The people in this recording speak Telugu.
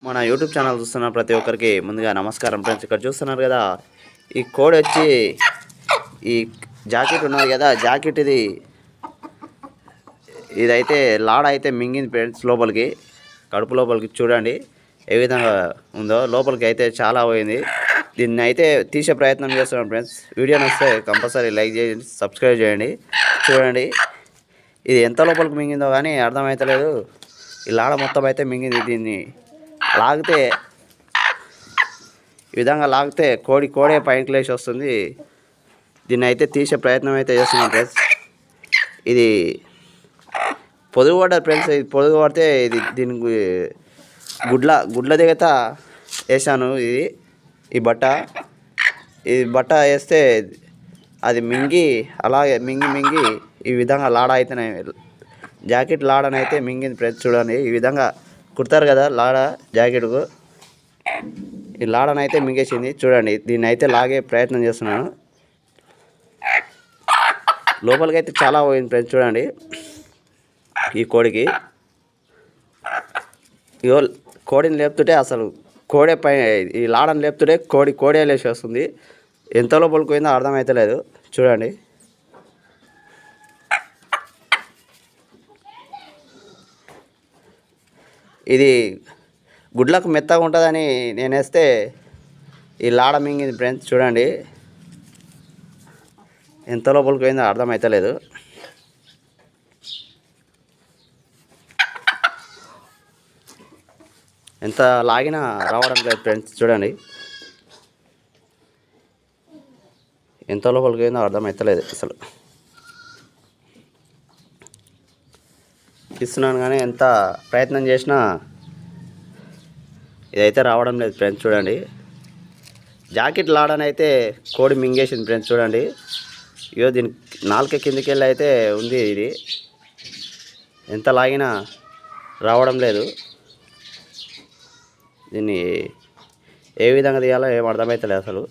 మన యూట్యూబ్ ఛానల్ చూస్తున్న ప్రతి ఒక్కరికి ముందుగా నమస్కారం ఫ్రెండ్స్. ఇక్కడ చూస్తున్నారు కదా, ఈ కోడి వచ్చి ఈ జాకెట్ ఉన్నది కదా, జాకెట్ ఇదైతే లాడ అయితే మింగింది ఫ్రెండ్స్. లోపలికి కడుపు లోపలికి చూడండి ఏ విధంగా ఉందో. లోపలికి అయితే చాలా పోయింది. దీన్ని అయితే తీసే ప్రయత్నం చేస్తున్నాం ఫ్రెండ్స్. వీడియో నచ్చితే కంపల్సరీ లైక్ చేయండి, సబ్స్క్రైబ్ చేయండి. చూడండి ఇది ఎంత లోపలికి మింగిందో కానీ అర్థమవుతలేదు. ఈ లాడ మొత్తం అయితే మింగింది. దీన్ని లాగితే ఈ విధంగా లాగితే కోడే పైకి లేచి వస్తుంది. దీన్ని అయితే తీసే ప్రయత్నం అయితే చేస్తున్నాం ఫ్రెండ్స్. ఇది పొదుగు పడ్డది ఫ్రెండ్స్. ఇది పొదుగు పడితే దీనికి గుడ్ల దిగత వేసాను. ఈ బట్ట వేస్తే అది మింగి అలాగే మింగి ఈ విధంగా లాడ అయితేనే జాకెట్ లాడనైతే మింగింది ఫ్రెండ్స్. చూడండి ఈ విధంగా కుడతారు కదా లాడ జాకెట్కు, ఈ లాడనైతే మింగేసింది. చూడండి దీన్ని అయితే లాగే ప్రయత్నం చేస్తున్నాను. లోపలికి అయితే చాలా పోయింది ఫ్రెండ్స్. చూడండి ఈ కోడికి ఇగో కోడిని లేపుతుంటే అసలు కోడే పై ఈ లాడని లేపుతుంటే కోడే లేచి వస్తుంది. ఎంత లోపలికి పోయిందో అర్థమవుతలేదు. చూడండి ఇది గుడ్లకు మెత్తగా ఉంటుందని నేను వేస్తే ఈ లాడ మింగింది ఫ్రెండ్స్. చూడండి ఎంత లోపలికి పోయిందో అర్థమవుతలేదు. ఎంత లాగినా రావడం లేదు ఫ్రెండ్స్. చూడండి ఎంత లోపలికి పోయిందో అర్థమవుతలేదు. అసలు ఇస్తున్నాను కానీ ఎంత ప్రయత్నం చేసినా ఇదైతే రావడం లేదు ఫ్రెండ్స్. చూడండి జాకెట్ లాడనైతే కోడి మింగేసింది ఫ్రెండ్స్. చూడండి ఇగో దీని నాలుక కిందికి వెళ్ళి అయితే ఉంది. ఇది ఎంత లాగినా రావడం లేదు. దీన్ని ఏ విధంగా తీయాలో ఏం అర్థమవుతలేదు అసలు.